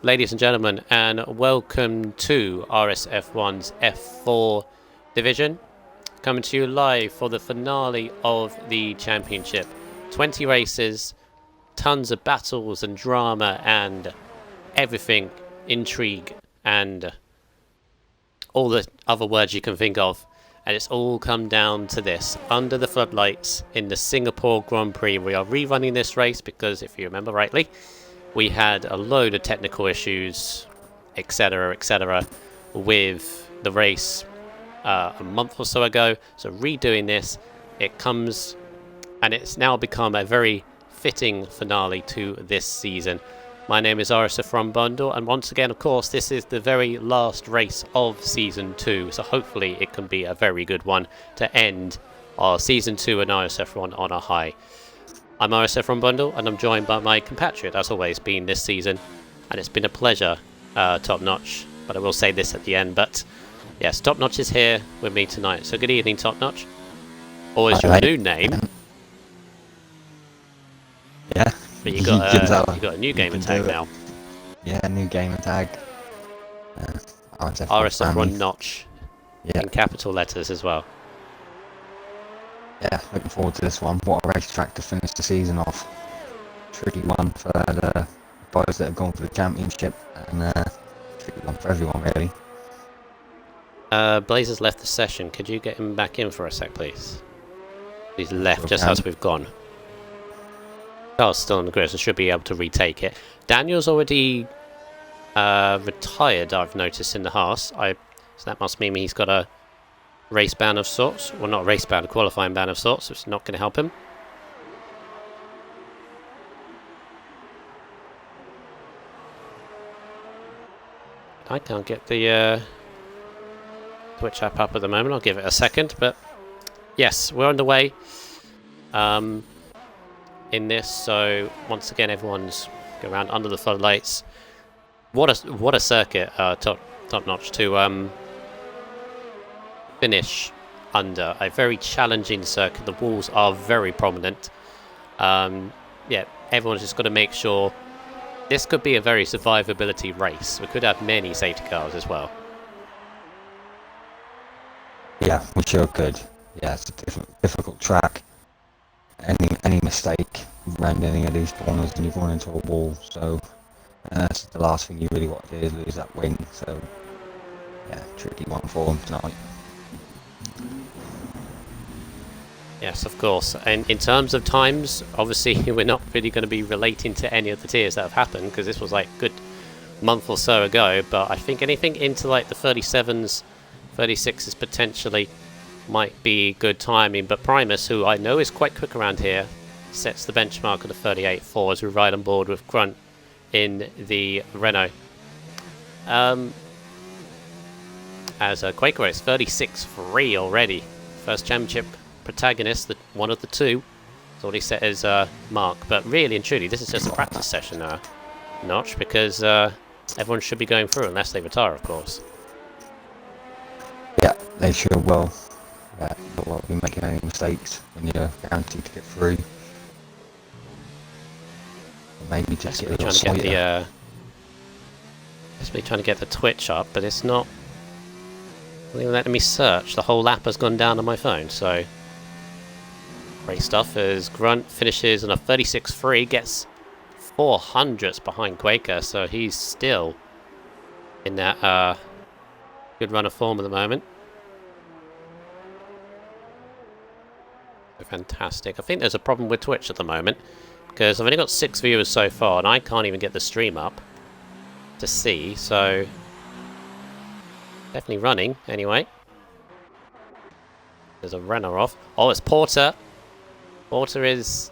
ladies and gentlemen, and welcome to RSF1's F4 division. Coming to you live for the finale of the championship. 20 races, tons of battles and drama and everything, intrigue and all the other words you can think of. And it's all come down to this. Under the floodlights in the Singapore Grand Prix. We are rerunning this race because, if you remember rightly, we had a load of technical issues, etc., with the race a month or so ago. So redoing this, it comes, and it's now become a very fitting finale to this season. My name is RSF1 Bundle, and once again, of course, this is the very last race of Season 2, so hopefully it can be a very good one to end our Season 2 and RSF1 on a high. I'm RSF1 Bundle, and I'm joined by my compatriot, as always, been this season, and it's been a pleasure, Top Notch, but I will say this at the end, but yes, Top Notch is here with me tonight, so good evening, Top Notch. Or is your new name? Yeah. But you got a new gamer tag now. Yeah, new gamer tag. RSF1 Notch. Yeah. In capital letters as well. Yeah, looking forward to this one. What a racetrack to finish the season off. Tricky one for the boys that have gone for the championship, and tricky one for everyone, really. Blazer's left the session. Could you get him back in for a sec, please? He's left Sure just can. as we've gone. Carl's still on the grid, so should be able to retake it. Daniel's already retired, I've noticed, in the Haas. So that must mean he's got a race ban of sorts. Well, not a race ban, a qualifying ban of sorts, which is not going to help him. I can't get the Twitch app up at the moment. I'll give it a second, but yes, we're underway in this. So once again, everyone's going around under the floodlights. What a circuit, top notch to finish under. A very challenging circuit. The walls are very prominent. Yeah, everyone's just got to make sure. This could be a very survivability race. We could have many safety cars as well. Yeah, we sure could. Yeah, it's a difficult track. Any mistake around any of these corners and you've run into a wall, so that's the last thing you really want to do is lose that wing. So yeah, tricky one for them tonight. Yes, of course. And in terms of times, obviously we're not really going to be relating to any of the tiers that have happened, because this was like a good month or so ago, but I think anything into like the 37s, 36s potentially might be good timing. But Primus, who I know is quite quick around here, sets the benchmark of the 38.4 as we ride on board with Grunt in the Renault. As a Quaker race, 36.3 already. First championship protagonist, one of the two. That's what he set as mark. But really and truly, this is just a practice session, Notch, because everyone should be going through unless they retire, of course. Yeah, they sure will. Yeah, you won't be making any mistakes when you're guaranteed to get through. Maybe just get a little sweeter. Desperately trying to get the Twitch up, but it's not even letting me search. The whole app has gone down on my phone, so great stuff as Grunt finishes on a 36.3, gets 400ths behind Quaker, so he's still in that good run of form at the moment. Fantastic. I think there's a problem with Twitch at the moment, because I've only got 6 viewers so far, and I can't even get the stream up to see, so definitely running, anyway. There's a runner off. Oh, it's Porter. Porter is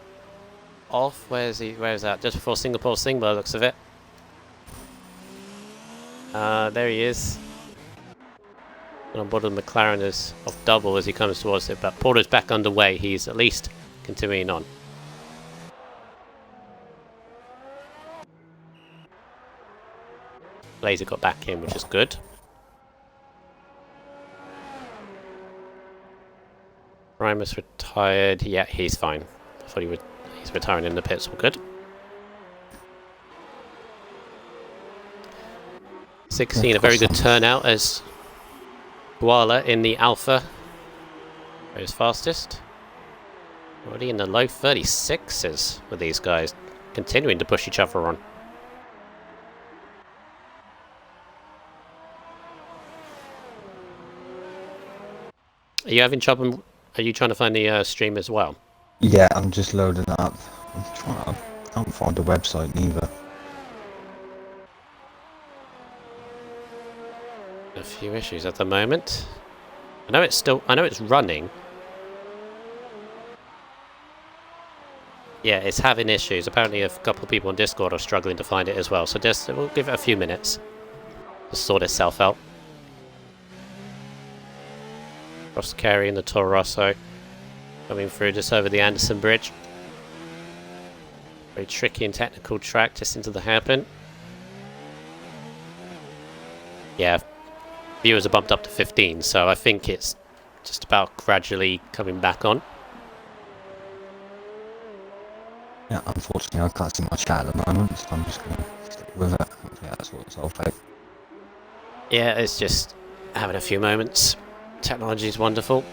off. Where is he? Where is that? Just before Singapore Singapore, looks of it. There he is. On board of the McLaren is off double as he comes towards it, but Porter's back underway. He's at least continuing on. Blazer got back in, which is good. Primus retired. Yeah, he's fine. I thought he's retiring in the pits. All good. 16, a very good turnout as Koala in the Alpha goes fastest. Already in the low 36s with these guys, continuing to push each other on. Are you having trouble? Are you trying to find the stream as well? Yeah, I'm just loading up. I can't find the website neither. A few issues at the moment. I know it's running. Yeah, it's having issues. Apparently a couple of people on Discord are struggling to find it as well. So we'll give it a few minutes to sort itself out. Cross carrying the Toro Rosso coming through just over the Anderson Bridge. Very tricky and technical track just into the hairpin. Yeah, viewers are bumped up to 15, so I think it's just about gradually coming back on. Yeah, unfortunately I can't see my chat at the moment, so I'm just going to stick with it. Yeah, that's what it's all about. Yeah, it's just having a few moments. Technology is wonderful.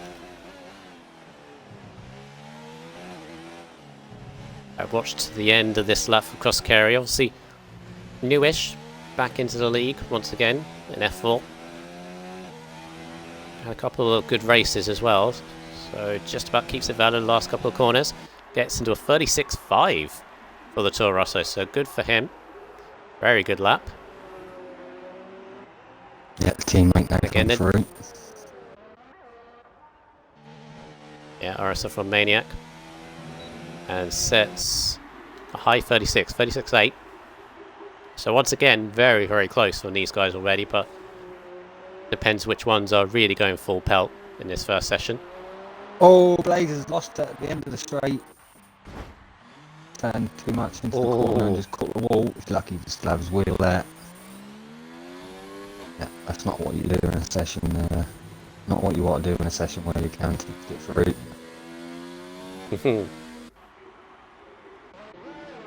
I watched the end of this lap for Cross Carry, obviously newish, back into the league once again in F4. Had a couple of good races as well, so just about keeps it valid the last couple of corners. Gets into a 36.5 for the Toro Rosso, so good for him. Very good lap. Yeah, the teammate now come through. Yeah, RSF1 Maniac. And sets a high 36.8. So once again, very, very close on these guys already, but depends which ones are really going full pelt in this first session. Oh, Blazers lost it at the end of the straight. Turned too much into the corner and just caught the wall. He's lucky he still have his wheel there. Yeah, that's not what you do in a session. Not what you want to do in a session where you're guaranteed to get through.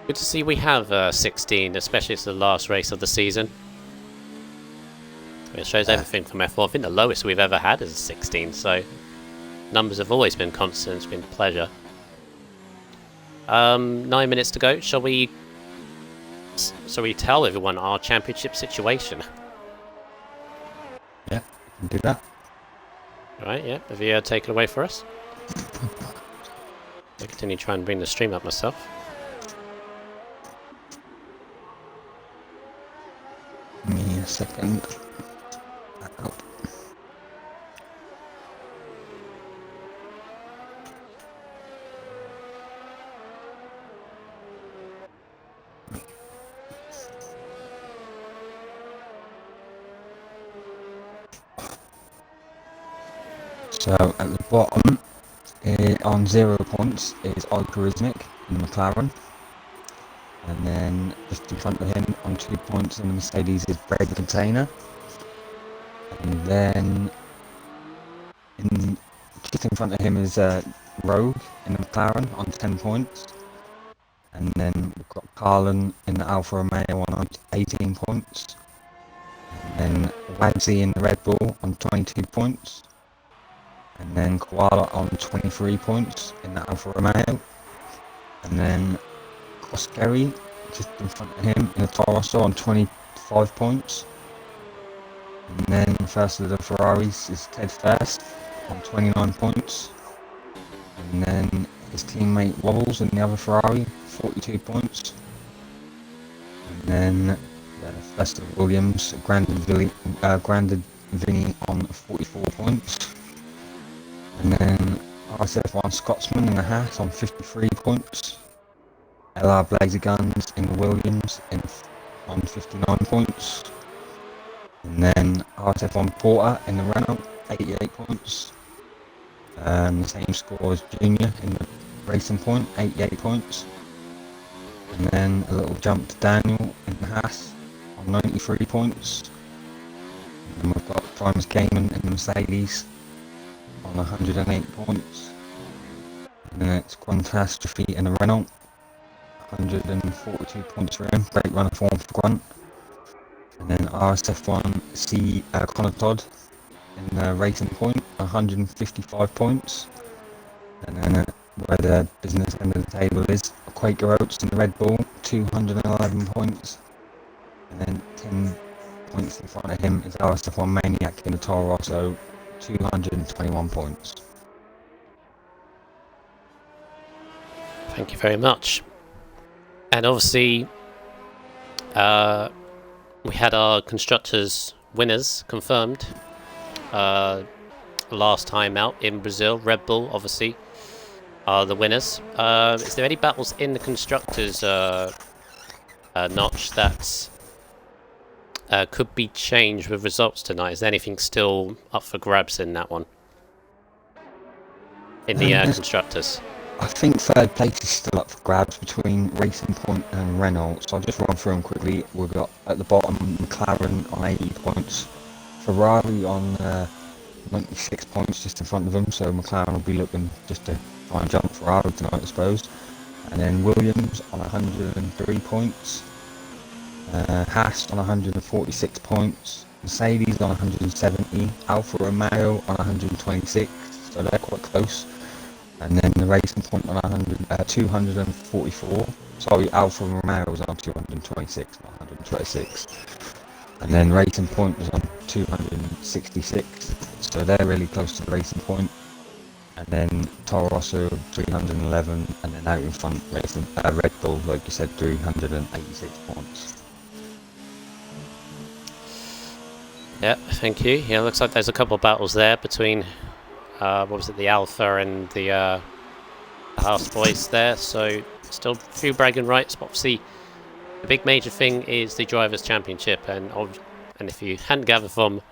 Good to see we have 16, especially it's the last race of the season. It shows everything from F4. I think the lowest we've ever had is 16, so numbers have always been constant. It's been a pleasure. 9 minutes to go. Shall we tell everyone our championship situation? Yeah, we can do that. Alright, yeah. Have you take it away for us? I'll continue trying to bring the stream up myself. Give me a second. Back up. So at the bottom, on 0 points, is Charismatic in McLaren. And then just in front of him on 2 points in the Mercedes is Bread Container. And then just in front of him is Rogue in the McLaren on 10 points. And then we've got Carlin in the Alfa Romeo on 18 points. And then Wagsy in the Red Bull on 22 points. And then Koala on 23 points in the Alfa Romeo. And then Kerry just in front of him in the Toro Rosso on 25 points. And then first of the Ferraris is Ted First on 29 points. And then his teammate Wobbles in the other Ferrari, 42 points. And then first of Williams, Grandad Vinny on 44 points. And then RSF1 Scotsman in the Haas on 53 points. LR Blazer Guns in the Williams on 59 points. And then RSF1 Porter in the Renault, 88 points. The same score as Junior in the Racing Point, 88 points. And then a little jump to Daniel in the Haas on 93 points. And then we've got Primus Gaiman in the Mercedes on 108 points. And then it's Quantastrophe in the Renault, 142 points for him. Great run of form for Grunt. And then RSF1 C Connor Todd in Racing Point, 155 points. And then where the business end of the table is, Quaker Oats in the Red Bull, 211 points. And then 10 points in front of him is RSF1 Maniac in the Toro Rosso, 221 points. Thank you very much. And obviously, we had our constructors winners confirmed last time out in Brazil. Red Bull, obviously, are the winners. Is there any battles in the constructors notch that could be changed with results tonight? Is there anything still up for grabs in that one? In the constructors? I think third place is still up for grabs between Racing Point and Renault, so I'll just run through them quickly. We've got at the bottom McLaren on 80 points, Ferrari on 96 points just in front of them, so McLaren will be looking just to try and jump Ferrari tonight, I suppose. And then Williams on 103 points, Haas on 146 points, Mercedes on 170, Alfa Romeo on 126, so they're quite close. And then the Racing Point on 244. Sorry, Alfa Romeo was on 226, not 126. And then Racing Point was on 266. So they're really close to the Racing Point. And then Toro Rosso 311, and then out in front Racing Red Bull, like you said, 386 points. Yeah, thank you. Yeah, looks like there's a couple of battles there between what was it, the Alpha and the House boys there, so still a few bragging rights, but obviously the big major thing is the Drivers' Championship, and if you hadn't gathered from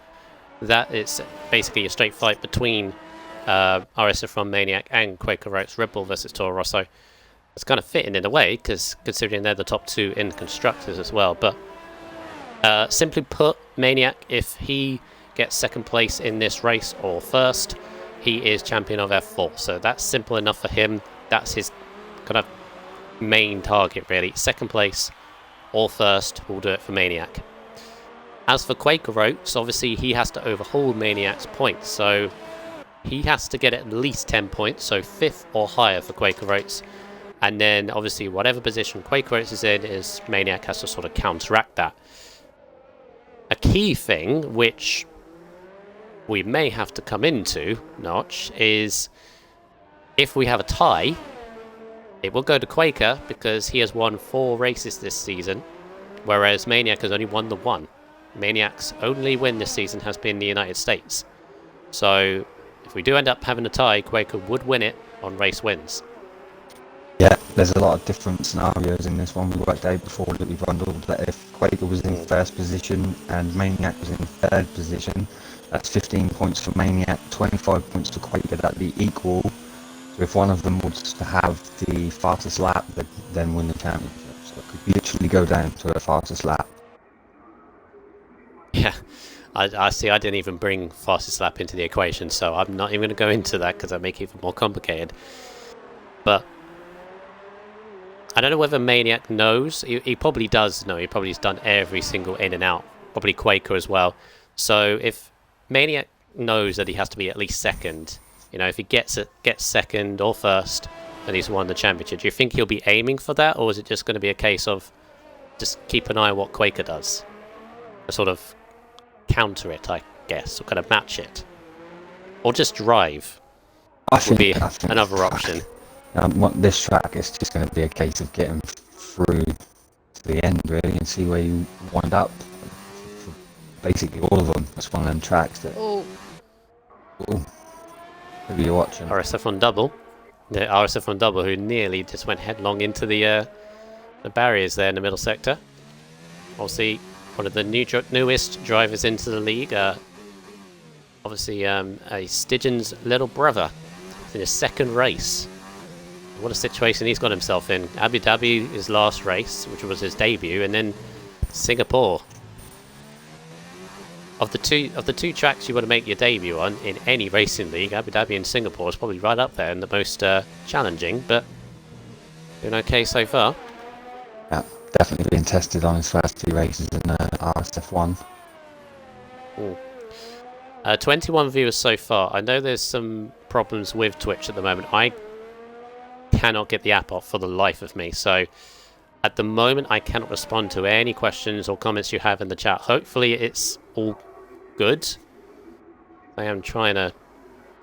that, it's basically a straight fight between RSF1 Maniac and Quaker Oats, Red Bull versus Toro Rosso. It's kind of fitting in a way, because considering they're the top two in constructors as well, but simply put, Maniac, if he gets second place in this race or first, he is champion of F4, so that's simple enough for him. That's his kind of main target, really. Second place or first will do it for Maniac. As for Quaker Oats, obviously he has to overhaul Maniac's points, so he has to get at least 10 points, so 5th or higher for Quaker Oats. And then obviously whatever position Quaker Oats is in, is Maniac has to sort of counteract that. A key thing, which we may have to come into, Notch, is if we have a tie, it will go to Quaker because he has won 4 races this season, whereas Maniac has only won the 1. Maniac's only win this season has been the United States. So if we do end up having a tie, Quaker would win it on race wins. Yeah, there's a lot of different scenarios in this one. We worked out before that we bundled that if Quaker was in first position and Maniac was in third position, that's 15 points for Maniac, 25 points to Quaker, that'd be equal. So if one of them was to have the fastest lap, they'd then win the championship. So it could literally go down to the fastest lap. Yeah, I see. I didn't even bring fastest lap into the equation, so I'm not even going to go into that because that make it even more complicated. But I don't know whether Maniac knows. He probably does know. He probably has done every single in and out. Probably Quaker as well. So if Maniac knows that he has to be at least second, you know, if he gets second or first, then he's won the championship. Do you think he'll be aiming for that, or is it just going to be a case of just keep an eye on what Quaker does, to sort of counter it, I guess, or kind of match it, or just drive? Would be another option. This track is just going to be a case of getting through to the end, really, and see where you wind up. For basically all of them. It's one of them tracks that... Oh, who are you watching? RSF1 double. The RSF1 double, who nearly just went headlong into the barriers there in the middle sector. Obviously, one of the newest drivers into the league. Obviously, a Stygian's little brother in his second race. What a situation he's got himself in. Abu Dhabi, his last race, which was his debut, and then Singapore. Of the two tracks you want to make your debut on in any racing league, Abu Dhabi and Singapore is probably right up there and the most challenging, but doing okay so far. Yeah, definitely being tested on his first 2 races in RSF1. 21 viewers so far. I know there's some problems with Twitch at the moment. I cannot get the app off for the life of me, so at the moment I cannot respond to any questions or comments you have in the chat. Hopefully it's all good. I am trying to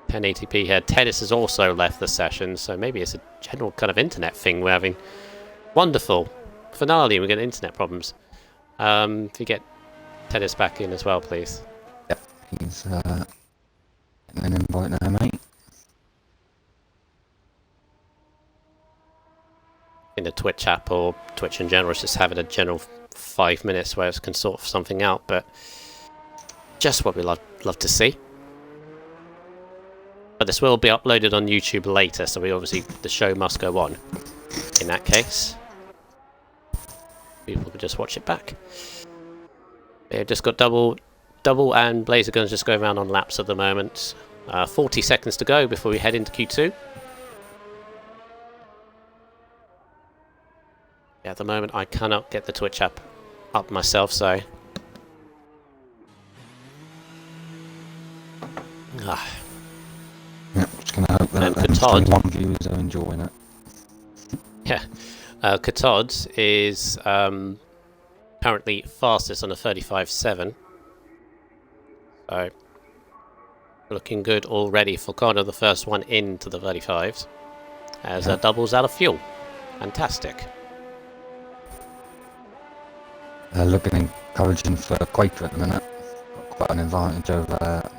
1080p here. Tennis has also left the session, so maybe it's a general kind of internet thing we're having. Wonderful. Finale, we get internet problems. If you get Tennis back in as well, please. Yep, he's an invite now, mate. In the Twitch app or Twitch in general, it's just having a general 5 minutes where it can sort something out, but just what we love to see. But this will be uploaded on YouTube later, so we obviously the show must go on. In that case, people can just watch it back. They've just got double and Blazer guns just going around on laps at the moment. 40 seconds to go before we head into Q2. Yeah, at the moment I cannot get the Twitch app up myself, so Yeah, just gonna hope that Katod, 21 viewers are enjoying it. yeah, Katod is currently fastest on a 35.7, so looking good already for Connor, the first one into the 35s, as doubles out of fuel. Fantastic. Looking encouraging for Quaker at the minute. Got quite an advantage over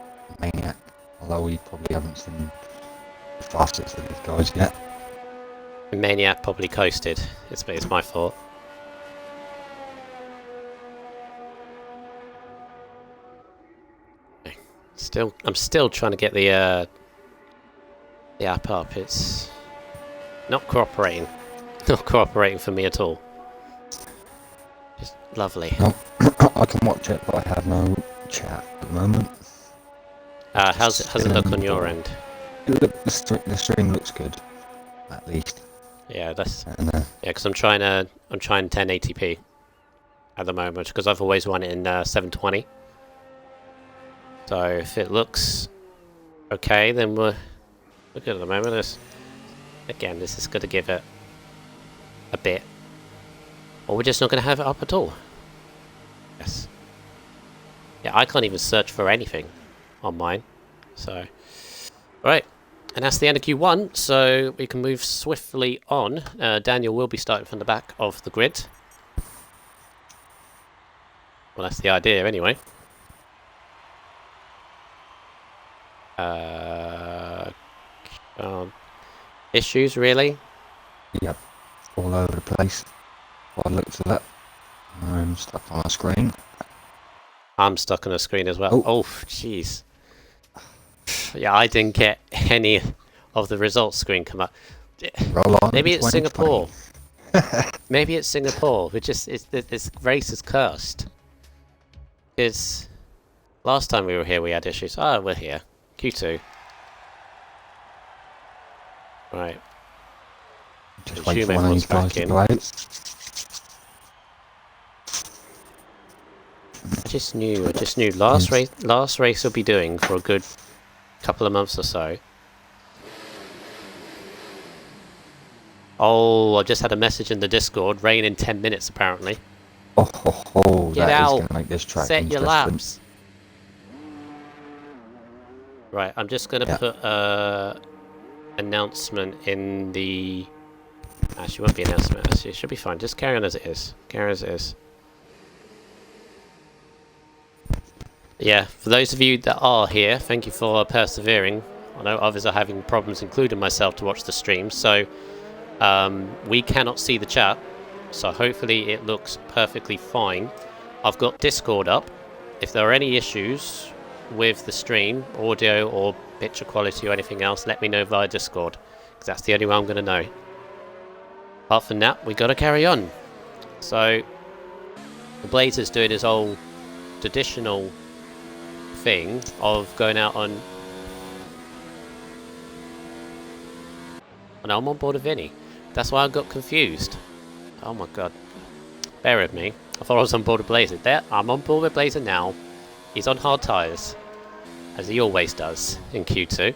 Maniac, although we probably haven't seen the fastest of these guys yet. Maniac probably coasted. It's my fault. I'm still trying to get the app up. It's not cooperating. Not cooperating for me at all. Just lovely. No, I can watch it, but I have no chat at the moment. How's it look on your end? The stream looks good, at least. Yeah, that's And, because I'm trying 1080p at the moment because I've always run it in 720. So if it looks okay, then we're good at the moment. This is going to give it a bit, or we're just not going to have it up at all. Yes. Yeah, I can't even search for anything on mine. So, right, and that's the end of Q1. So we can move swiftly on. Daniel will be starting from the back of the grid. Well, that's the idea, anyway. Issues, really? Yep, all over the place. By the looks of it, I'm stuck on a screen. I'm stuck on a screen as well. Oh, jeez. Yeah, I didn't get any of the results screen come up. Roll on. Maybe it's Singapore. Maybe it's Singapore. This race is cursed. Because last time we were here, we had issues. Oh, we're here. Q2. Right. Just wait for one of these guys to go out. I just knew last race will be doing for a good couple of months or so. Oh, I just had a message in the Discord. Rain in 10 minutes, apparently. Oh, Get that out. is going to make this track Set your interesting. laps. Right, I'm just going to put announcement in the... Actually, it won't be an announcement. Actually, it should be fine. Just carry on as it is. Carry on as it is. Yeah, for those of you that are here, thank you for persevering. I know others are having problems, including myself, to watch the stream, so we cannot see the chat, so hopefully it looks perfectly fine. I've got Discord up. If there are any issues with the stream, audio or picture quality or anything else, let me know via Discord, because that's the only way I'm going to know. Apart from that, we got to carry on. So the Blazer's doing his old traditional thing of going out on... Oh, no, I'm on board with Vinny. That's why I got confused. Oh my god. Bear with me. I thought I was on board with Blazer. There, I'm on board with Blazer now. He's on hard tyres, as he always does in Q2.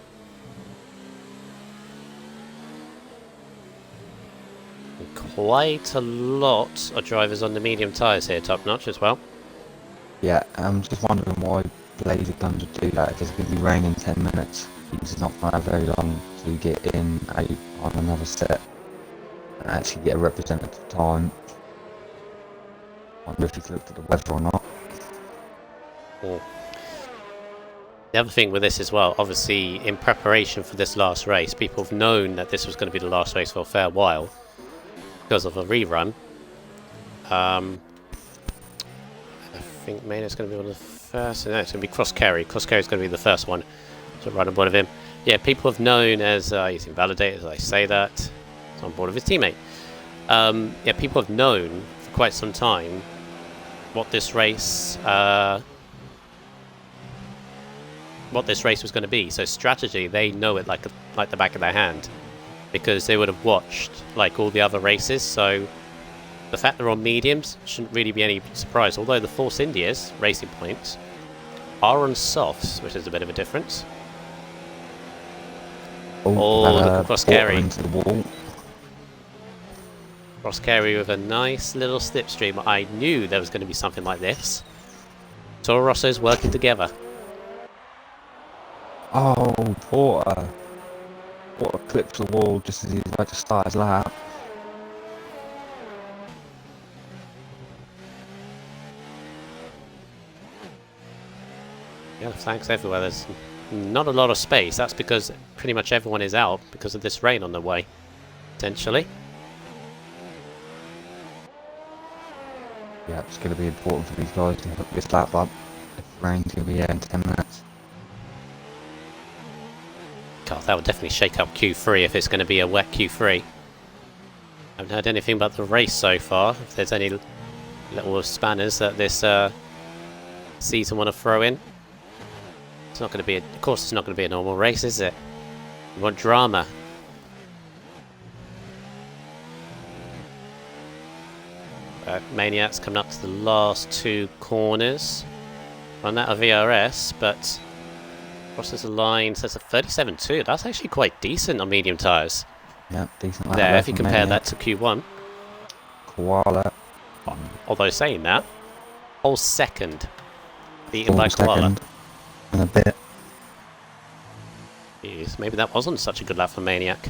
And quite a lot of drivers on the medium tyres here, top notch as well. Yeah, I'm just wondering why Blazer guns would do that if it's going to be raining 10 minutes. It's not going to have very long to get in out on another set and actually get a representative time. I wonder if he's looked at the weather or not. The other thing with this as well, obviously in preparation for this last race, people have known that this was going to be the last race for a fair while because of a rerun. I think Maynard's going to be one of the first. No, it's going to be Cross Carey. Cross Carey's going to be the first one to run on board of him. Yeah, people have known as he's invalidated, as I say that. He's on board of his teammate. Yeah, people have known for quite some time what this race was going to be. So strategy, they know it like the back of their hand because they would have watched like all the other races. So the fact they're on mediums shouldn't really be any surprise. Although the Force India's Racing Points are on softs, which is a bit of a difference. Oh, look at Cross Carey. Into the wall. Cross Carey with a nice little slipstream. I knew there was going to be something like this. Toro Rosso's working together. Oh, Porter. Porter clips the wall just as he's about to start his lap. Yeah, flags everywhere. There's not a lot of space. That's because pretty much everyone is out because of this rain on the way, potentially. Yeah, it's going to be important for these guys to hook this lap up. If the rain's going to be here in 10 minutes. God, that would definitely shake up Q3 if it's going to be a wet Q3. I haven't heard anything about the race so far. If there's any little spanners that this season want to throw in. It's not going to be, of course, it's not going to be a normal race, is it? You want drama. Maniac's coming up to the last two corners. Run out of VRS, but crosses the line, says a 37.2. That's actually quite decent on medium tyres. Yeah, decent. There, if you compare that to Q1. Koala. Although saying that, whole second beaten by Koala. And a bit. Jeez, maybe that wasn't such a good lap for Maniac.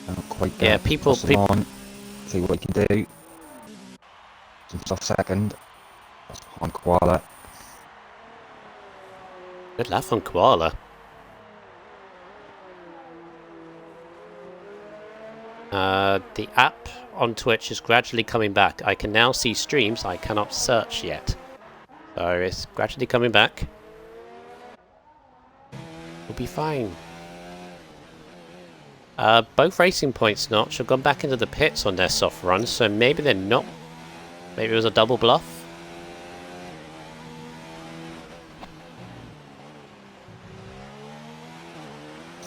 Not quite Yeah, people on. See what he can do. Jumps off second. That's behind Koala. Good lap on Koala. The app on Twitch is gradually coming back. I can now see streams. I cannot search yet. So it's gradually coming back. We'll be fine. Both Racing Points Notch have gone back into the pits on their soft runs, so maybe they're not. Maybe it was a double bluff.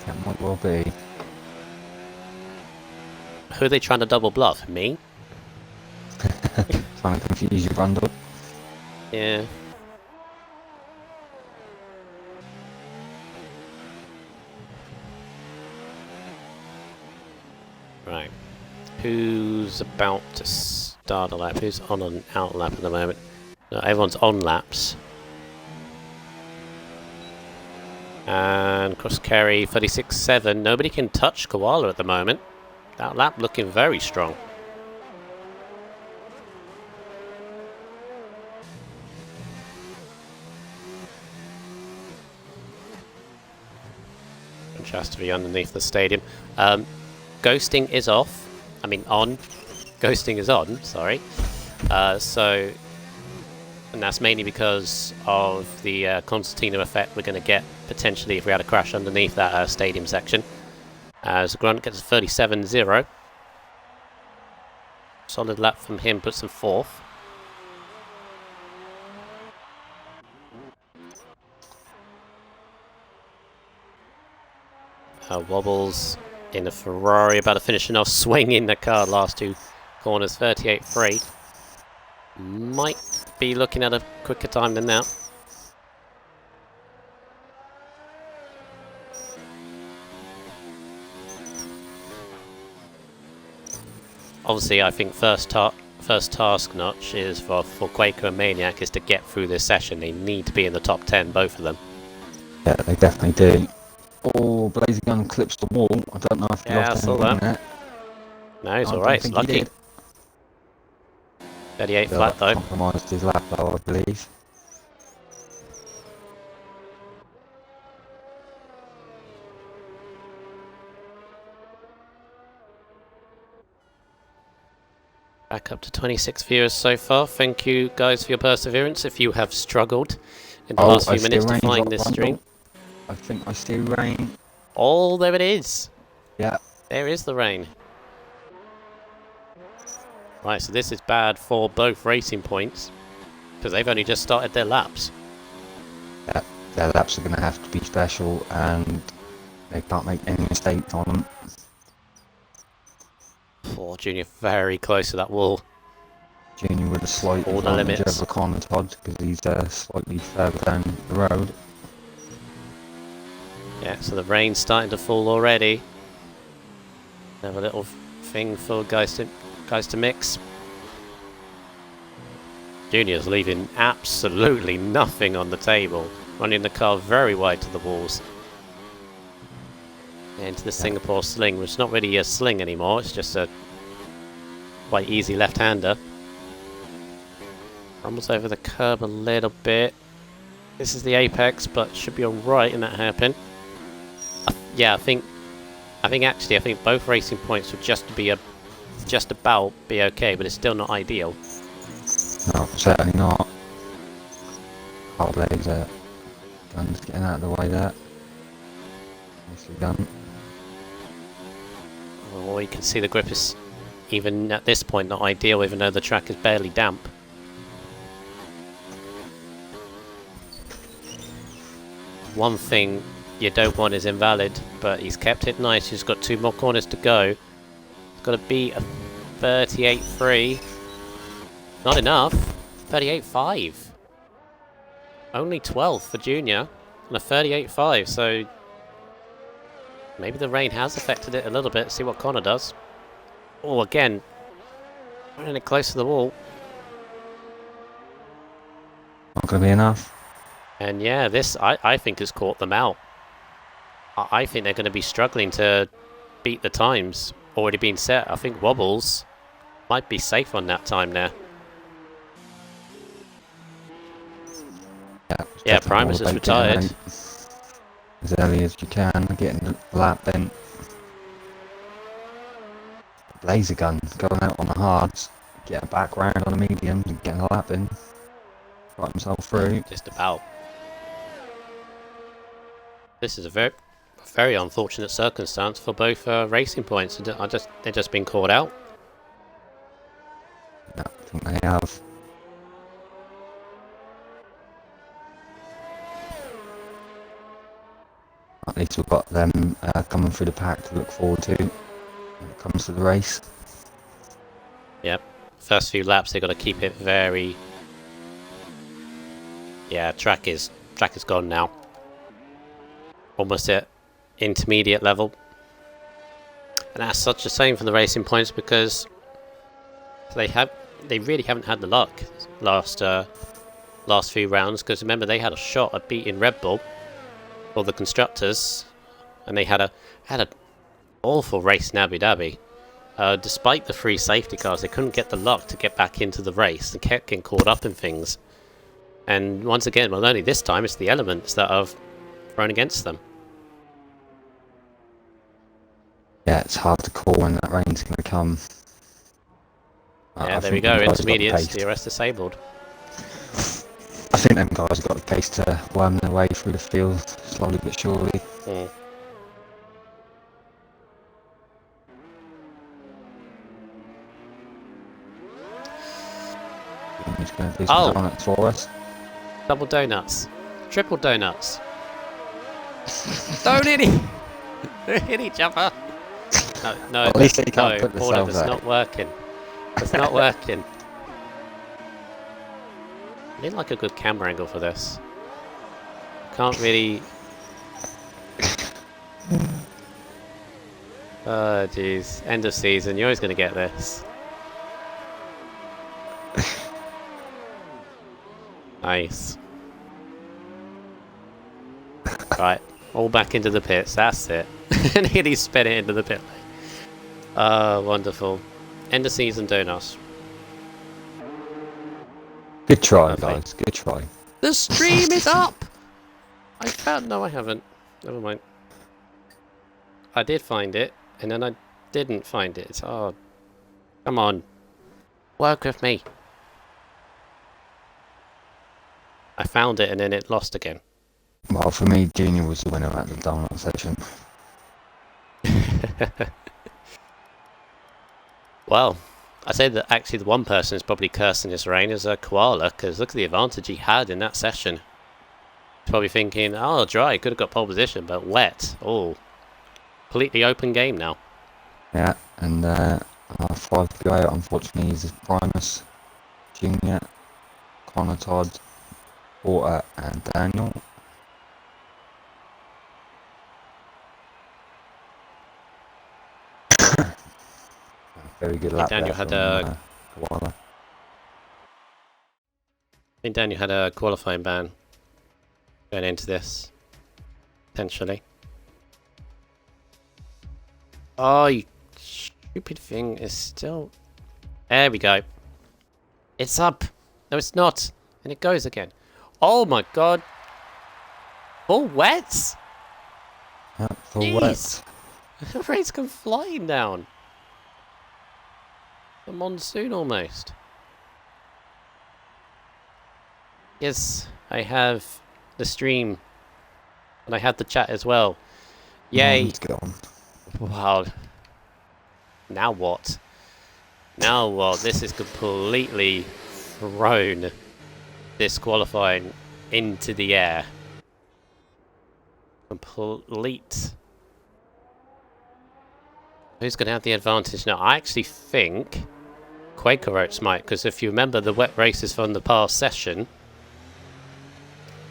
That might well be. Who are they trying to double bluff? Me? Trying to confuse your bundle. Yeah. Right. Who's about to start a lap? Who's on an out lap at the moment? No, everyone's on laps. And Cross Carey 36.7. Nobody can touch Koala at the moment. That lap looking very strong. Just to be underneath the stadium. Ghosting is off. I mean on. Ghosting is on, sorry. And that's mainly because of the concertina effect we're going to get potentially if we had a crash underneath that stadium section. As Grunt gets a 37.0. Solid lap from him, puts him fourth. Wobbles in the Ferrari, about to finish off, swinging the car last two corners, 38.3. Might be looking at a quicker time than that. Obviously, I think first task notch is for Quaker and Maniac is to get through this session. They need to be in the top 10, both of them. Yeah, they definitely do. Oh, Blazer Gun clips the wall. I don't know if he Yeah, I lost saw anything in that. that. No, he's I alright, don't it's think he lucky. did. 38 Feel flat like though. compromised his lap though, I believe. Back up to 26 viewers so far. Thank you guys for your perseverance if you have struggled in the last few minutes to find this stream. I think I see rain. Oh, there it is. Yeah. There is the rain. Right, so this is bad for both Racing Points because they've only just started their laps. Yeah, their laps are going to have to be special and they can't make any mistakes on them. Poor Junior very close to that wall. Junior with a slight All the advantage limits. over Connor Todd because he's slightly further down the road. Yeah, so the rain's starting to fall already. Have a little thing for guys to mix. Junior's leaving absolutely nothing on the table, running the car very wide to the walls. Into the Singapore sling, which is not really a sling anymore, it's just a quite easy left-hander. Rumbles over the curb a little bit. This is the apex, but should be alright in that hairpin. Yeah, I think both Racing Points would just about be okay, but it's still not ideal. No, certainly not. Oh, Blazer Gun's getting out of the way there. Nicely done. Oh, you can see the grip is, even at this point, not ideal, even though the track is barely damp. One thing you don't want is invalid, but he's kept it nice. He's got 2 more corners to go. He's got to beat a 38.3. Not enough. 38.5. Only 12th for Junior and a 38.5, so maybe the rain has affected it a little bit. See what Connor does. Oh, again, running it close to the wall. Not going to be enough. And yeah, this I think has caught them out. I think they're going to be struggling to beat the times already been set. I think Wobbles might be safe on that time now. Yeah, Primus is retired. As early as you can, getting the lap then. Laser Gun going out on the hards, get a back round on the mediums and get a lap in. Right himself through. Just about. This is a very unfortunate circumstance for both Racing Points. They've just been caught out. Yeah, I think they have. At least we've got them coming through the pack to look forward to when it comes to the race. Yep. First few laps they've got to keep it very... Yeah, track is gone now. Almost at intermediate level. And that's such a shame for the Racing Points because they really haven't had the luck last few rounds, because remember they had a shot at beating Red Bull or the constructors, and they had an awful race in Abu Dhabi. Despite the 3 safety cars, they couldn't get the luck to get back into the race and kept getting caught up in things. And once again, well, only this time it's the elements that have thrown against them. Yeah, it's hard to call when that rain's going to come. Yeah, there we go, intermediates, DRS disabled. I think them guys have got the pace to worm their way through the field slowly but surely. Mm. He's going to do some donuts for us. Double donuts. Triple donuts. Don't any! Hit each other. No, no, At least they can't no, put Paula, themselves that's out. not working. It's not working. I need like a good camera angle for this. Can't really. Oh jeez, end of season. You're always gonna get this. Nice. Right, all back into the pits. That's it. And he spin it into the pit lane. Wonderful. End of season donuts. Good try, Lovely. guys. Good try. The stream is up! I found... No, I haven't. Never mind. I did find it, and then I didn't find it. Oh, come on. Work with me. I found it, and then it lost again. Well, for me, Junior was the winner at the donut session. Well, I say that actually the one person is probably cursing his reign is Koala, because look at the advantage he had in that session. He's probably thinking, oh, dry, could have got pole position, but wet. Oh, completely open game now. Yeah, and our 5 guy, unfortunately, is Primus, Junior, Connor Todd, Porter, and Daniel. Very good lap Daniel there had from Koala. I think Daniel had a qualifying ban going into this, potentially. Oh, you stupid thing is still... There we go. It's up. No, it's not. And it goes again. Oh my god. All wet? Yeah, full Jeez. wet. The race come flying down. The monsoon almost. Yes, I have the stream. And I have the chat as well. Yay. Let's get on. Wow. Now what? Now what? This is completely thrown this qualifying into the air. Complete. Who's going to have the advantage now? I actually think Quaker Oats might, because if you remember the wet races from the past session,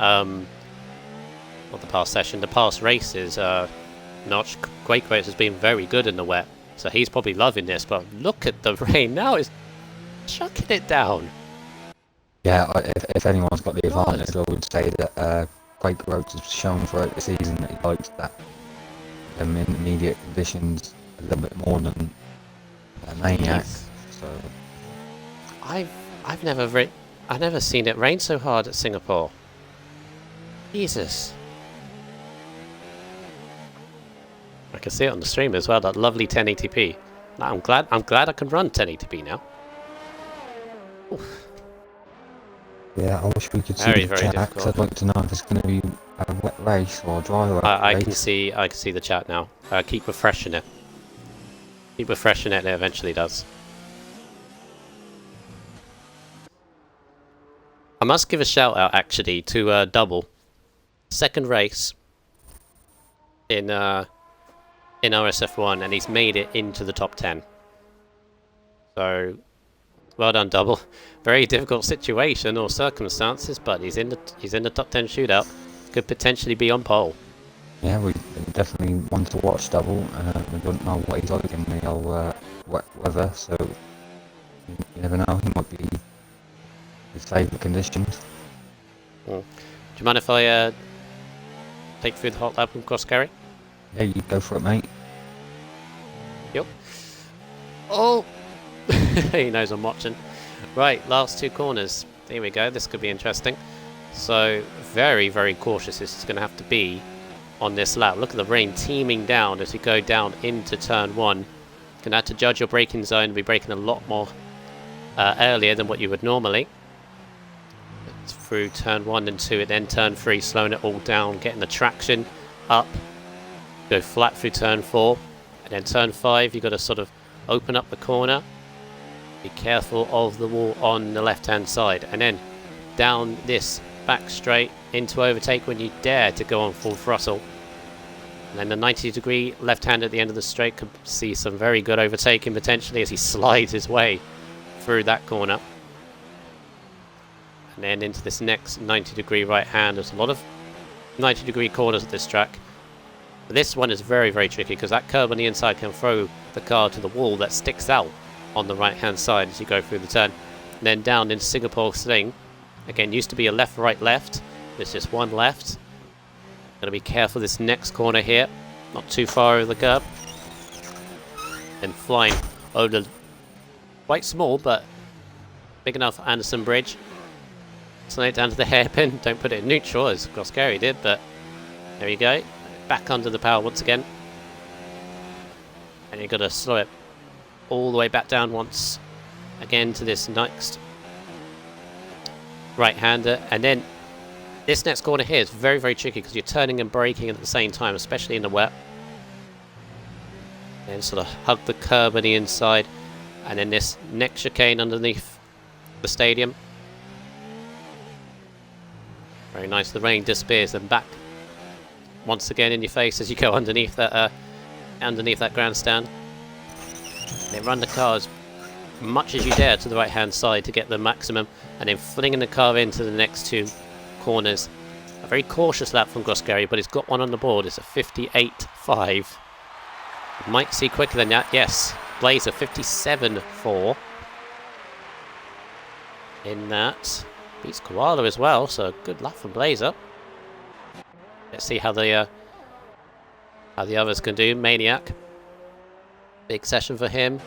not the past session, the past races, Notch, Quaker Oats has been very good in the wet, so he's probably loving this, but look at the rain now, it's chucking it down. Yeah, if anyone's got the advantage, I would say that Quaker Oats has shown throughout the season that he likes that intermediate conditions a little bit more than Maniac. So I've never seen it rain so hard at Singapore. Jesus. I can see it on the stream as well, that lovely 1080p. Now I'm glad I can run 1080p now. Oof. yeah, I wish we could see Very, the very chat, difficult. 'cause I'd like to know if it's going to be a wet race or a dry race. I can see the chat now. Keep refreshing it. Keep refreshing it and it eventually does. I must give a shout out actually to Double. Second race in RSF1 and he's made it into the top 10. So well done, Double. Very difficult situation or circumstances, but he's in the top 10 shootout. Could potentially be on pole. Yeah, we definitely want to watch Double. We don't know what he's like in the old wet weather, so you never know. He might be his favourite conditions. Do you mind if I take through the hot lap and cross carry? Yeah, you go for it, mate. Yep. Oh! He knows I'm watching. Right, last 2 corners. Here we go. This could be interesting. So, very, very cautious this is going to have to be on this lap. Look at the rain teeming down as we go down into turn 1. Going to have to judge your braking zone. Be braking a lot more earlier than what you would normally. Through turn 1 and 2 and then turn 3, slowing it all down, getting the traction up. Go flat through turn 4. And then turn 5, you've got to sort of open up the corner. Be careful of the wall on the left hand side. And then down this back straight into overtake when you dare to go on full throttle. And then the 90-degree left hand at the end of the straight could see some very good overtaking potentially as he slides his way through that corner. And then into this next 90-degree right hand. There's a lot of 90-degree corners at this track. But this one is very, very tricky because that curb on the inside can throw the car to the wall that sticks out on the right-hand side as you go through the turn. And then down into Singapore Sling. Again, used to be a left, right, left. There's just one left. Got to be careful this next corner here. Not too far over the curb. And flying over the quite small, but big enough Anderson Bridge. Slide it down to the hairpin. Don't put it in neutral as Groscari did, but there you go. Back under the power once again. And you've got to slow it all the way back down once again to this next right-hander. And then this next corner here is very, very tricky because you're turning and braking at the same time, especially in the wet. And sort of hug the curb on the inside. And then this next chicane underneath the stadium. Very nice. The rain disappears and back once again in your face as you go underneath that grandstand. And then run the car as much as you dare to the right hand side to get the maximum, and then flinging the car into the next two corners. A very cautious lap from Groscari, but he's got one on the board. It's a 58.5. Might see quicker than that. Yes, Blazer 57.4 in that. Beats Koala as well, so good lap from Blazer. Let's see how the others can do. Maniac, big session for him.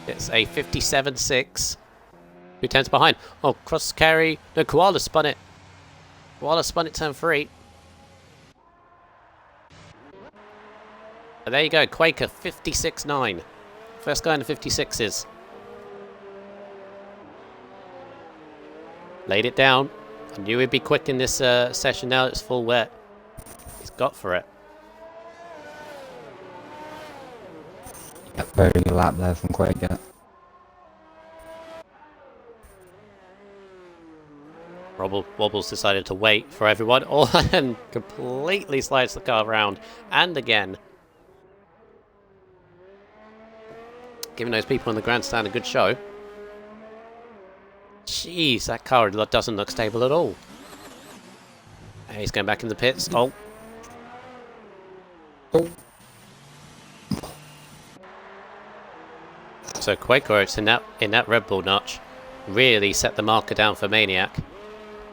It's a 57.6. 2 tenths behind. Oh, cross carry. No, Koala spun it. Koala spun it turn 3. And there you go, Quaker 56.9. First guy in the 56s. Laid it down. I knew he'd be quick in this session now it's full wet. He's got for it. Yep, very good lap there from Quaker. Wobbles decided to wait for everyone, and completely slides the car around. And again, giving those people in the grandstand a good show. Jeez, that car doesn't look stable at all. And he's going back in the pits. Oh. So Quaker in that Red Bull notch really set the marker down for Maniac.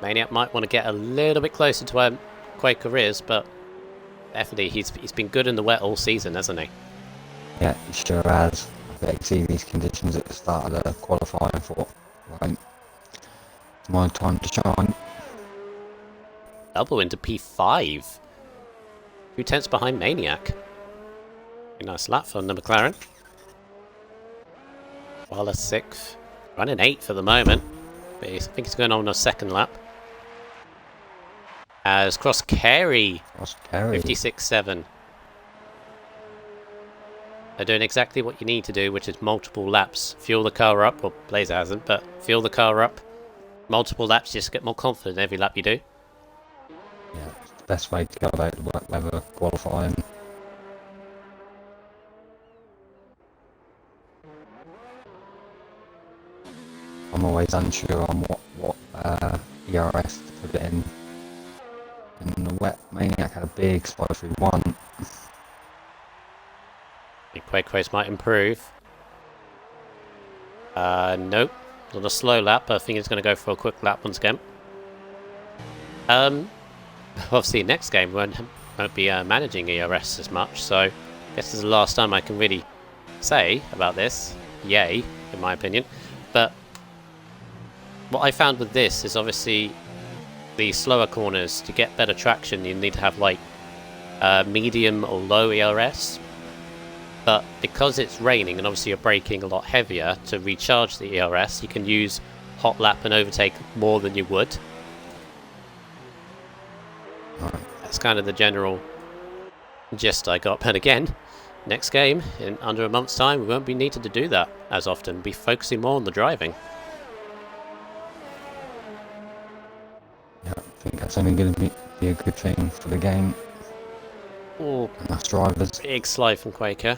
Maniac might want to get a little bit closer to where Quaker is, but definitely he's been good in the wet all season, hasn't he? Yeah, he sure has. I bet see these conditions at the start of the qualifying for. Right. My time to shine. Double into P5. 2 tenths behind Maniac. Very nice lap from the McLaren. Waller 6th. Running 8th for the moment. But I think he's going on a second lap. As Groscari 56.7. They're doing exactly what you need to do, which is multiple laps. Fuel the car up. Well, Blazer hasn't, but fuel the car up. Multiple laps, just get more confident every lap you do. Yeah, it's the best way to go about the wet weather qualifying. I'm always unsure on what ERS to put it in. And the wet Maniac had a big spot through 1. I think Quake Race might improve. Nope. On a slow lap, I think it's going to go for a quick lap once again. Obviously, next game won't be managing ERS as much, so I guess this is the last time I can really say about this. Yay, in my opinion. But what I found with this is obviously the slower corners, to get better traction, you need to have like medium or low ERS. But because it's raining and obviously you're braking a lot heavier to recharge the ERS, you can use hot lap and overtake more than you would. That's kind of the general gist I got. But again, next game, in under a month's time, we won't be needed to do that as often. Be focusing more on the driving. Yeah, I think that's only going to be a good thing for the game. Oh, That's drivers. big slide from Quaker.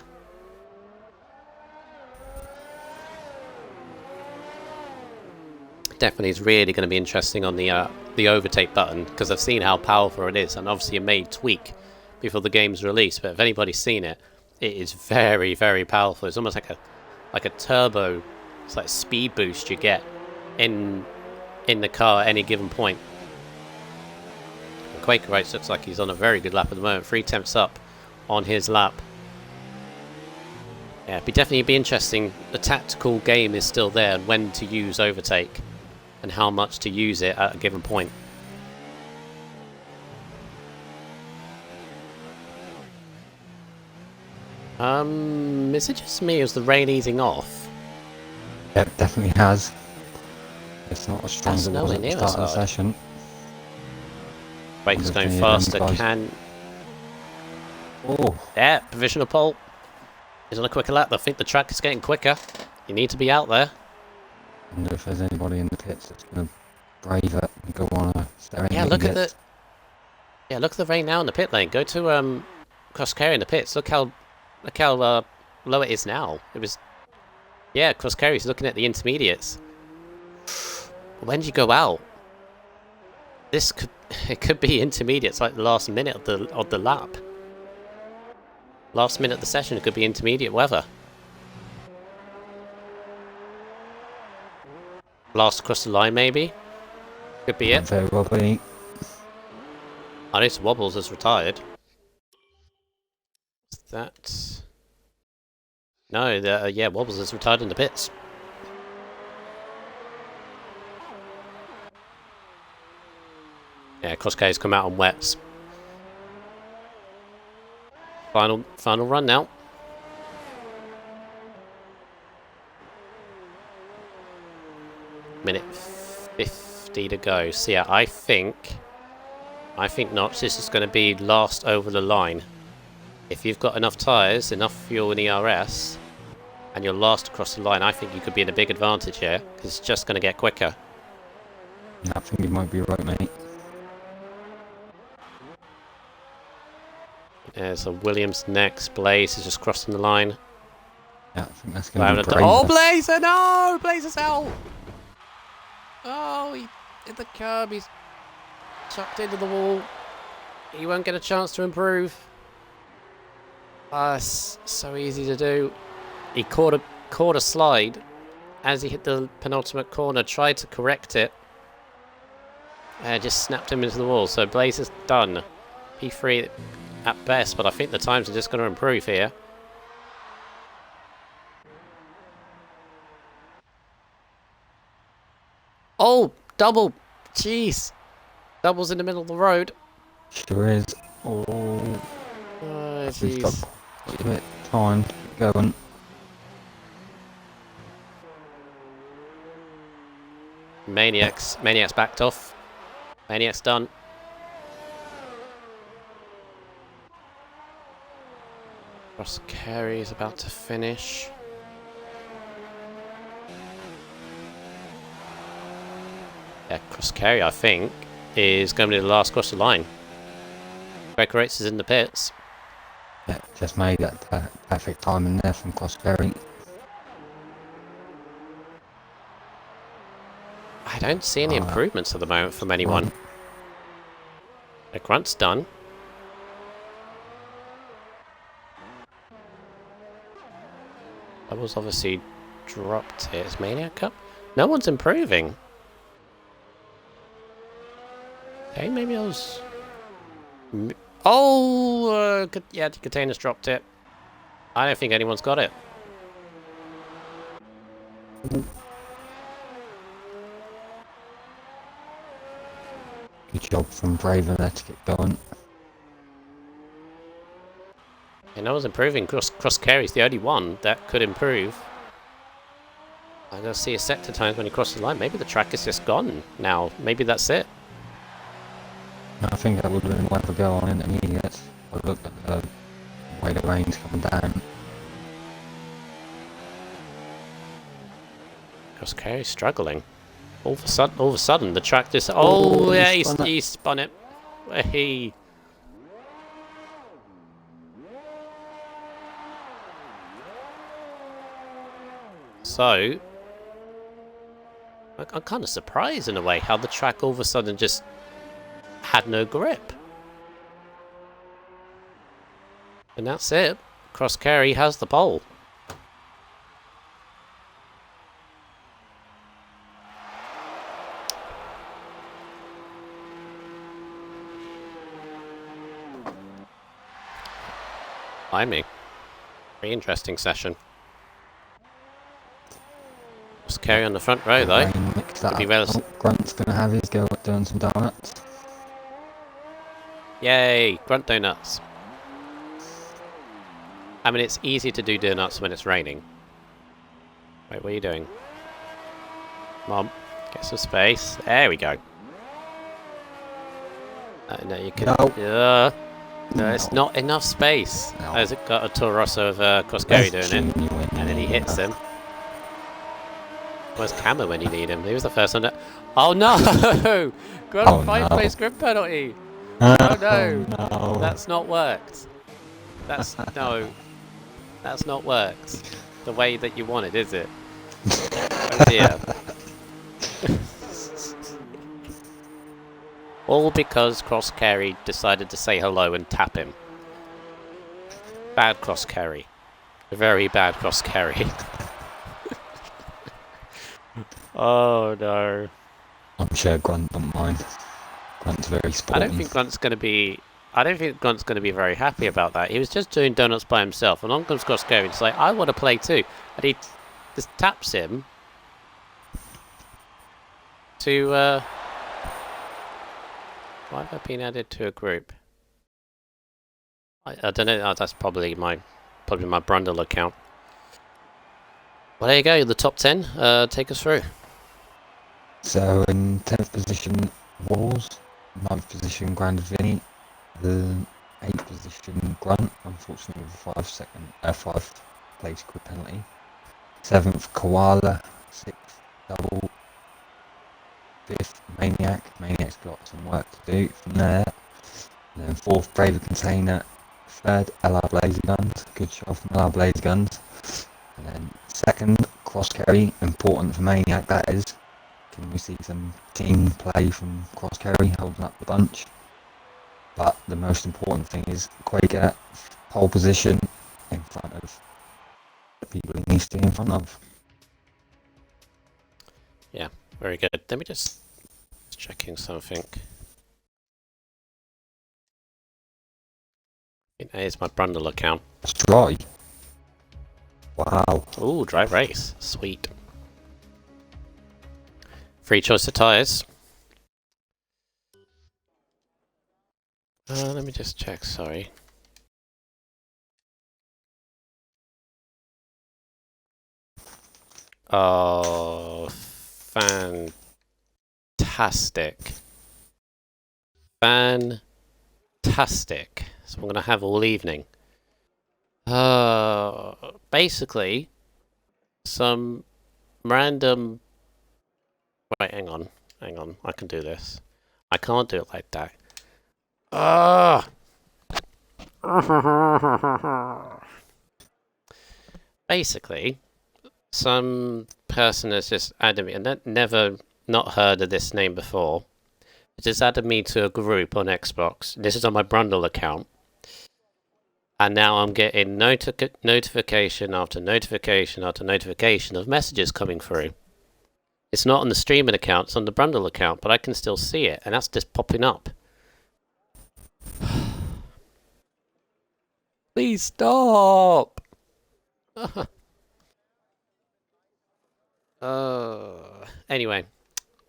Definitely is really going to be interesting on the overtake button, because I've seen how powerful it is, and obviously it may tweak before the game's released, but if anybody's seen it, it is very, very powerful. It's almost like a turbo. It's like a speed boost you get in the car at any given point. And Quaker Race looks like he's on a very good lap at the moment, 3/10 up on his lap. Yeah, it'd definitely be interesting. The tactical game is still there, and when to use overtake and how much to use it at a given point. Is it just me, or is the rain easing off? Yep, definitely has. It's not as strong as it was nowhere at the near start as of the hard. session. Quaker's going Wonder if faster, any guys- can... Oh, Yeah, provisional pole. He's on a quicker lap. I think the track is getting quicker. You need to be out there. I wonder if there's anybody in the pits that's going to brave it and go on a staring. Yeah, look at the... Yeah, look at the rain now in the pit lane. Go to Cross Carry in the pits. Look how low it is now. It was... Yeah, Cross Carry's looking at the intermediates. When do you go out? This could... It could be intermediates, like the last minute of the lap. Last minute of the session, it could be intermediate weather. Last across the line, maybe? Could be it. Very well be. I know Wobbles has retired. Is that... No, yeah, Wobbles has retired in the pits. Yeah, Crosscade's come out on wets. Final run now. Minute 50 to go. So yeah, I think Notch, this is going to be last over the line. If you've got enough tyres, enough fuel in ERS, and you're last across the line, I think you could be in a big advantage here, because it's just going to get quicker. I think you might be right, mate. So Williams next. Blaze is just crossing the line. Yeah, I think that's going to be Oh, Blazer! No! Blazer's out! Oh, he hit the curb. He's chucked into the wall. He won't get a chance to improve. It's so easy to do. He caught a slide as he hit the penultimate corner, tried to correct it. Just snapped him into the wall. So Blazer's done. P3 at best, but I think the times are just going to improve here. Oh, double! Jeez! Double's in the middle of the road. Sure is. Oh, jeez. he's got quite a bit of time to get going. Maniac's backed off. Maniac's done. Cross Carry is about to finish. Yeah, Cross Carry, I think, is going to be the last cross the line. Quaker Race is in the pits. Yeah, just made that perfect time in there from Cross Carry. I don't see any improvements at the moment from anyone. The grunt's done. Double's obviously dropped it. Is Maniac up? No one's improving. Okay, maybe I was... Oh! Yeah, the container's dropped it. I don't think anyone's got it. Good job from Braver there to get going. Yeah, no one's improving. Cross Carry's the only one that could improve. I'm going to see a sector times when he crosses the line. Maybe the track is just gone now. Maybe that's it. I think that would have been worth a go on intermediates. I looked at the way the rain's coming down. Cross Carry's struggling. All of a sudden, the track just... Oh, yeah, he spun it. Hey. So, I'm kind of surprised in a way how the track all of a sudden just had no grip. And that's it. Cross Carry has the pole. Blimey. Very interesting session. Just carry on the front row though. Could be Grunt's gonna have his go at doing some donuts. Yay! Grunt donuts. I mean, it's easy to do donuts when it's raining. Wait, what are you doing? Mom, get some space. There we go. No, you can. No, it's not enough space. No. Has it got a Toro Rosso of Cross Carry doing it? And then he hits him. Where's Cammer when you need him? He was the first one to... Oh no! Grunt 5-place grip penalty! Oh no! No. That's not worked. That's... No. That's not worked. The way that you want it, is it? Oh dear. All because Cross Carry decided to say hello and tap him. Bad Cross Carry. Very bad Cross Carry. Oh no. I'm sure Grunt don't mind. Grunt's very sporting. I don't think Grunt's going to be very happy about that. He was just doing donuts by himself, and on comes Cross Carry. It's like, I want to play too, and he just taps him to. Why have I been added to a group? I don't know. Oh, that's probably my Brundle account. Well, there you go. The top 10. Take us through. So in 10th position, Walls. 9th position, Grand Vinny. The 8th position, Grunt. Unfortunately, with a 5 place grid penalty. 7th, Koala. 6th, Double. 5th, Maniac. Maniac's got some work to do from there. And then 4th, Braver Container. 3rd, LR Blaze Guns. Good shot from LR Blaze Guns. And then 2nd, Cross Carry. Important for Maniac, that is. Can we see some team play from Cross Carry holding up the bunch? But the most important thing is Quaker pole position in front of the people he needs to be in front of. Yeah, very good. Let me just checking something. Here's my Brundle account. It's dry. Wow. Ooh, dry race. Sweet. Free choice of tyres. Let me just check, sorry. Oh, fantastic. Fantastic. So I'm going to have all evening. Basically, some random... Wait, hang on. I can do this. I can't do it like that. Basically, some person has just added me, and never not heard of this name before. It just added me to a group on Xbox. This is on my Brundle account. And now I'm getting notification after notification after notification of messages coming through. It's not on the streaming account, it's on the Brundle account, but I can still see it, and that's just popping up. Please stop! Anyway.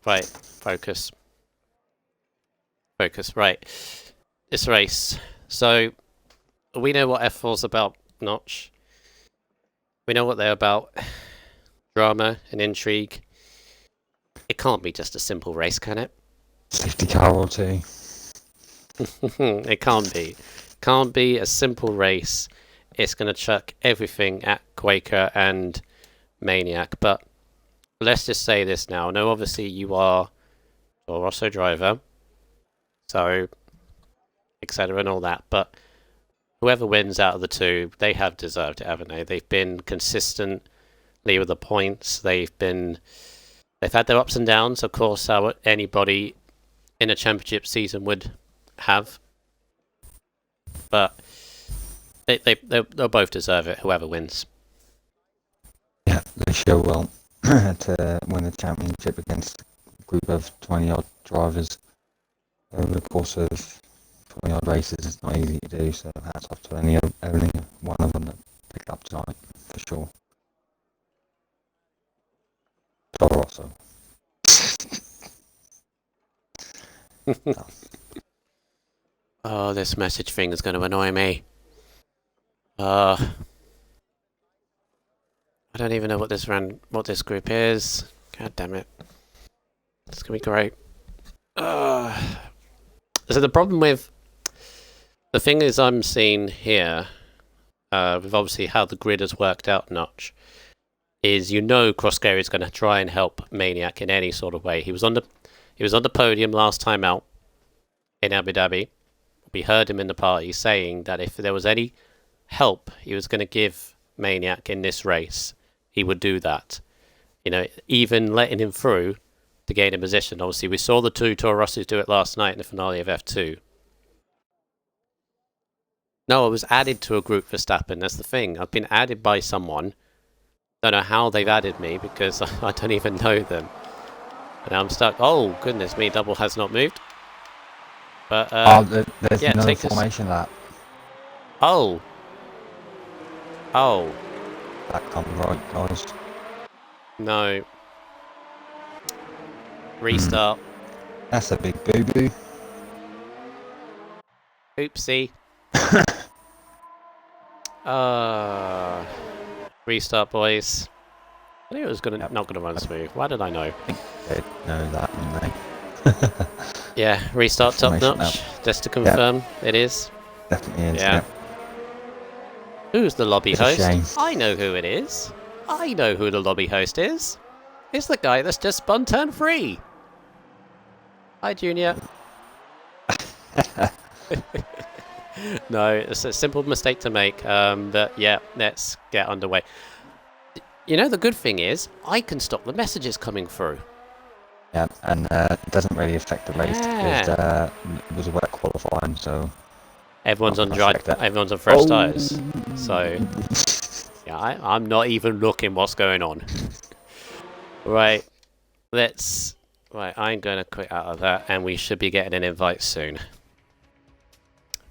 Right, focus. Right. This race. So, we know what F4's about, Notch. We know what they're about. Drama and intrigue. It can't be just a simple race, can it? Safety car or two. It can't be. Can't be a simple race. It's going to chuck everything at Quaker and Maniac. But let's just say this now. No, obviously you are a Rosso driver. So, etc. and all that. But whoever wins out of the two, they have deserved it, haven't they? They've been consistent lead with the points. They've had their ups and downs, of course, how anybody in a championship season would have. But they'll both deserve it, whoever wins. Yeah, they sure will. To win the championship against a group of 20-odd drivers over the course of 20-odd races is not easy to do, so hats off to only one of them that picked up tonight, for sure. Toro Rosso. Oh, this message thing is going to annoy me. I don't even know what this group is. God damn it. It's gonna be great. So the problem with the thing is I'm seeing here, with obviously how the grid has worked out notch, is Crossgary is going to try and help Maniac in any sort of way. He was on the podium last time out in Abu Dhabi. We heard him in the party saying that if there was any help he was going to give Maniac in this race, he would do that. Even letting him through to gain a position. Obviously, we saw the two Toro Rossos do it last night in the finale of F2. No, I was added to a group for Verstappen. That's the thing. I've been added by someone. Don't know how they've added me because I don't even know them. And I'm stuck. Oh, goodness me. Double has not moved. But, there's yeah, no formation lap. Oh. That can't be right, guys. No. Restart. That's a big boo-boo. Oopsie. Restart, boys. I knew it was not gonna run smooth. Why did I know? They'd know that, wouldn't they? Yeah, restart top notch. Just to confirm, it is. Definitely is. Yeah. Who's the lobby host? Shame. I know who it is. I know who the lobby host is. It's the guy that's just spun turn 3. Hi, Junior. No, it's a simple mistake to make. But yeah, let's get underway. The good thing is, I can stop the messages coming through. Yeah, and it doesn't really affect the race because it was a wet qualifying, so everyone's on fresh tyres. So yeah, I'm not even looking what's going on. Right, I'm going to quit out of that, and we should be getting an invite soon.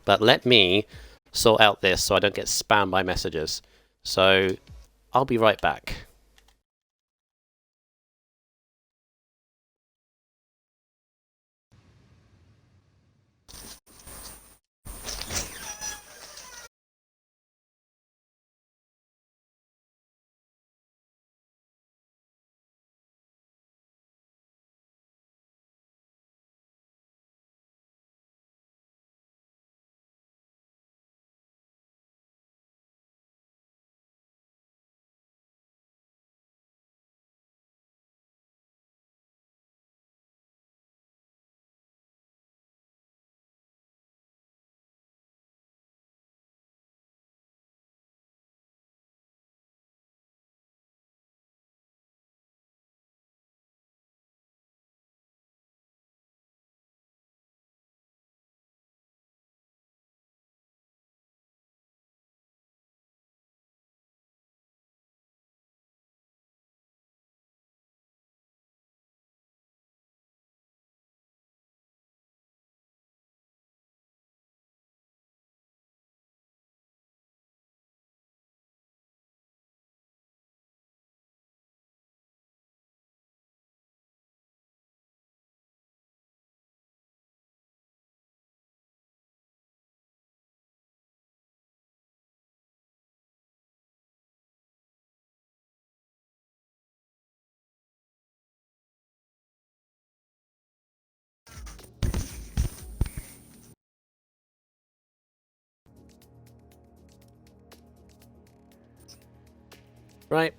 But let me sort out this so I don't get spammed by messages. So I'll be right back. Right,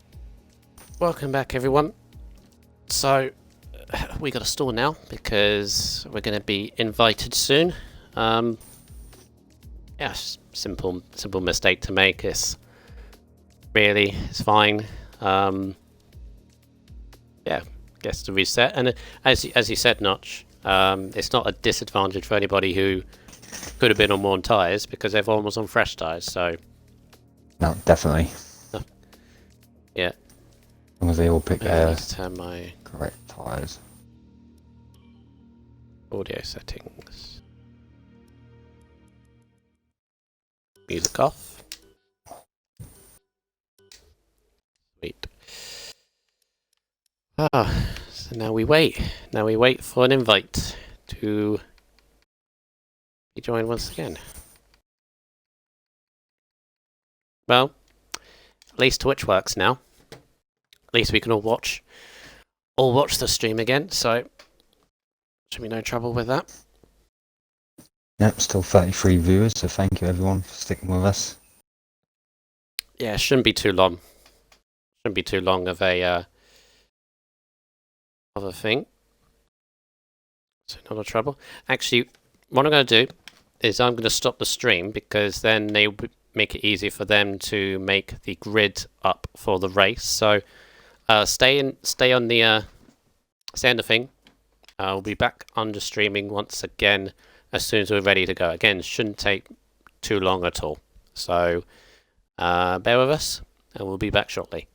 welcome back everyone. So we got a stall now because we're going to be invited soon. Simple mistake to make. It's fine. Yeah, guess to reset. And as you said, Notch, it's not a disadvantage for anybody who could have been on worn tyres because everyone was on fresh tyres. So No, definitely. yeah. As long as they all pick I their need to turn my correct tyres. audio settings. Music off. Sweet. Ah, so now we wait. Now we wait for an invite to be joined once again. Well, at least Twitch works now. At least we can all watch the stream again, so should be no trouble with that. Yep, still 33 viewers, so thank you everyone for sticking with us. Yeah, it shouldn't be too long. Shouldn't be too long of a thing. So not a trouble. Actually, what I'm going to do is I'm going to stop the stream because then they make it easier for them to make the grid up for the race. So stay on the thing. We'll be back under streaming once again as soon as we're ready to go. Again, shouldn't take too long at all. So bear with us, and we'll be back shortly.